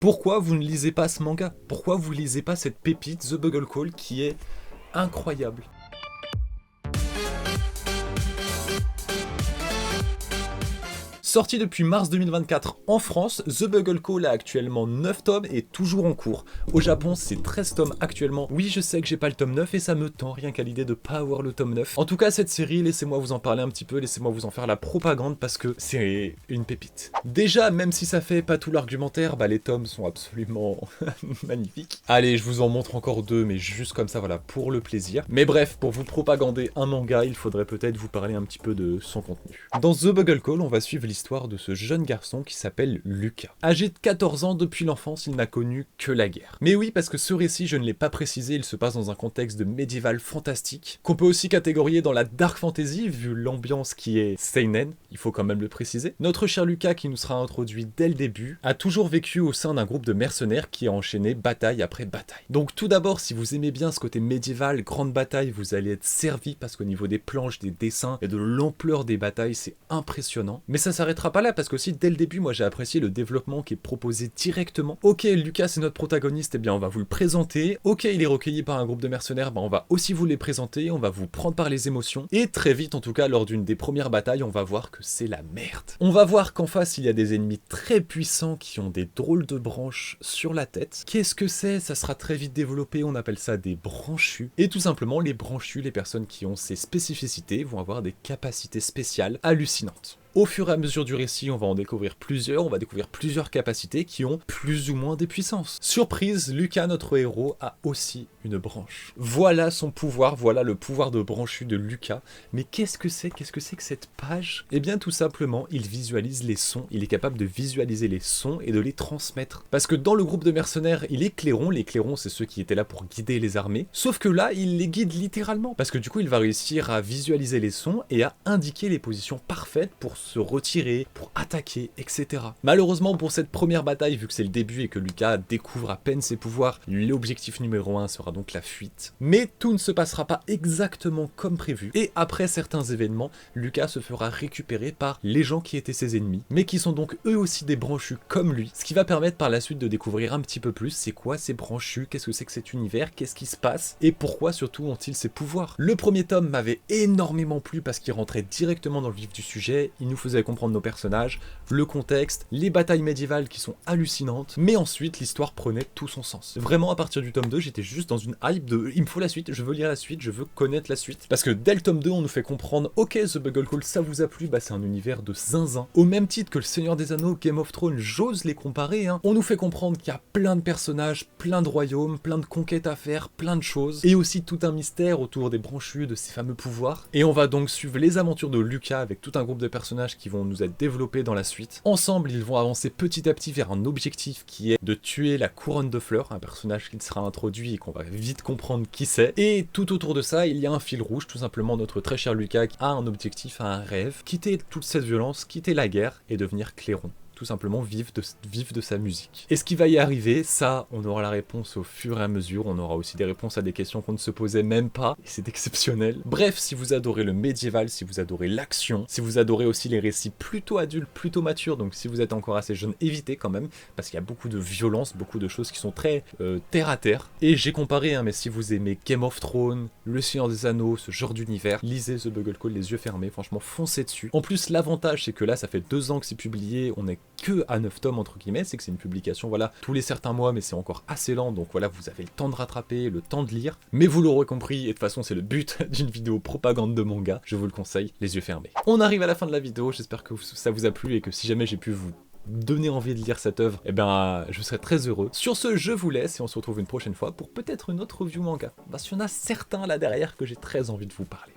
Pourquoi vous ne lisez pas ce manga? Pourquoi vous lisez pas cette pépite The Bugle Call qui est incroyable? Sorti depuis mars 2024 en France, The Bugle Call a actuellement 9 tomes et toujours en cours. Au Japon, c'est 13 tomes actuellement. Oui, je sais que j'ai pas le tome 9 et ça me tend rien qu'à l'idée de pas avoir le tome 9. En tout cas, cette série, laissez-moi vous en parler un petit peu, laissez-moi vous en faire la propagande parce que c'est une pépite. Déjà, même si ça fait pas tout l'argumentaire, bah les tomes sont absolument magnifiques. Allez, je vous en montre encore deux, mais juste comme ça, voilà, pour le plaisir. Mais bref, pour vous propagander un manga, il faudrait peut-être vous parler un petit peu de son contenu. Dans The Bugle Call, on va suivre l'histoire de ce jeune garçon qui s'appelle Lucas. Âgé de 14 ans, depuis l'enfance, il n'a connu que la guerre. Mais oui, parce que ce récit, je ne l'ai pas précisé, il se passe dans un contexte de médiéval fantastique, qu'on peut aussi catégoriser dans la dark fantasy, vu l'ambiance qui est seinen, il faut quand même le préciser. Notre cher Lucas, qui nous sera introduit dès le début, a toujours vécu au sein d'un groupe de mercenaires qui a enchaîné bataille après bataille. Donc tout d'abord, si vous aimez bien ce côté médiéval, grande bataille, vous allez être servi, parce qu'au niveau des planches, des dessins et de l'ampleur des batailles, c'est impressionnant. Mais ça s'arrêtera pas là parce que aussi dès le début moi j'ai apprécié le développement qui est proposé directement. Ok, Lucas c'est notre protagoniste, eh bien on va vous le présenter. Ok, il est recueilli par un groupe de mercenaires, bah on va aussi vous les présenter, on va vous prendre par les émotions. Et très vite, en tout cas lors d'une des premières batailles, on va voir que c'est la merde. On va voir qu'en face il y a des ennemis très puissants qui ont des drôles de branches sur la tête. Qu'est-ce que c'est? Ça sera très vite développé, on appelle ça des branchus. Et tout simplement les branchus, les personnes qui ont ces spécificités vont avoir des capacités spéciales hallucinantes. Au fur et à mesure du récit, on va en découvrir plusieurs, on va découvrir plusieurs capacités qui ont plus ou moins des puissances. Surprise, Lucas, notre héros, a aussi une branche. Voilà son pouvoir, voilà le pouvoir de branchu de Lucas. Mais qu'est-ce que c'est que cette page? Eh bien tout simplement, il visualise les sons, il est capable de visualiser les sons et de les transmettre. Parce que dans le groupe de mercenaires, il est clairon, les clairons c'est ceux qui étaient là pour guider les armées. Sauf que là, il les guide littéralement. Parce que du coup, il va réussir à visualiser les sons et à indiquer les positions parfaites pour se retirer, pour attaquer, etc. Malheureusement pour cette première bataille, vu que c'est le début et que Lucas découvre à peine ses pouvoirs, l'objectif numéro 1 sera donc la fuite. Mais tout ne se passera pas exactement comme prévu, et après certains événements, Lucas se fera récupérer par les gens qui étaient ses ennemis, mais qui sont donc eux aussi des branchus comme lui, ce qui va permettre par la suite de découvrir un petit peu plus c'est quoi ces branchus, qu'est-ce que c'est que cet univers, qu'est-ce qui se passe, et pourquoi surtout ont-ils ces pouvoirs. Le premier tome m'avait énormément plu parce qu'il rentrait directement dans le vif du sujet, il nous faisait comprendre nos personnages, le contexte, les batailles médiévales qui sont hallucinantes, mais ensuite l'histoire prenait tout son sens. Vraiment à partir du tome 2, j'étais juste dans une hype de il me faut la suite, je veux lire la suite, je veux connaître la suite. Parce que dès le tome 2, on nous fait comprendre ok, The Bugle Call ça vous a plu, bah c'est un univers de zinzin. Au même titre que le Seigneur des Anneaux, Game of Thrones, j'ose les comparer, hein. On nous fait comprendre qu'il y a plein de personnages, plein de royaumes, plein de conquêtes à faire, plein de choses, et aussi tout un mystère autour des branchus, de ces fameux pouvoirs. Et on va donc suivre les aventures de Lucas avec tout un groupe de personnages qui vont nous être développés dans la suite. Ensemble, ils vont avancer petit à petit vers un objectif qui est de tuer la Couronne de Fleurs, un personnage qui sera introduit et qu'on va vite comprendre qui c'est. Et tout autour de ça, il y a un fil rouge, tout simplement notre très cher Lucas qui a un objectif, a un rêve, quitter toute cette violence, quitter la guerre et devenir clairon. Tout simplement vivre de sa musique. Et ce qui va y arriver, ça, on aura la réponse au fur et à mesure, on aura aussi des réponses à des questions qu'on ne se posait même pas, et c'est exceptionnel. Bref, si vous adorez le médiéval, si vous adorez l'action, si vous adorez aussi les récits plutôt adultes, plutôt matures, donc si vous êtes encore assez jeune, évitez quand même, parce qu'il y a beaucoup de violence, beaucoup de choses qui sont très terre à terre. Et j'ai comparé, hein, mais si vous aimez Game of Thrones, Le Seigneur des Anneaux, ce genre d'univers, lisez The Bugle Call les yeux fermés, franchement foncez dessus. En plus, l'avantage c'est que là, ça fait 2 ans que c'est publié, on est que à 9 tomes entre guillemets, c'est que c'est une publication voilà tous les certains mois, mais c'est encore assez lent, donc voilà, vous avez le temps de rattraper, le temps de lire, mais vous l'aurez compris, et de toute façon c'est le but d'une vidéo propagande de manga, je vous le conseille, les yeux fermés. On arrive à la fin de la vidéo, j'espère que ça vous a plu et que si jamais j'ai pu vous donner envie de lire cette œuvre, eh ben je serais très heureux. Sur ce, je vous laisse et on se retrouve une prochaine fois pour peut-être une autre review manga, parce qu'il y en a certains là derrière que j'ai très envie de vous parler.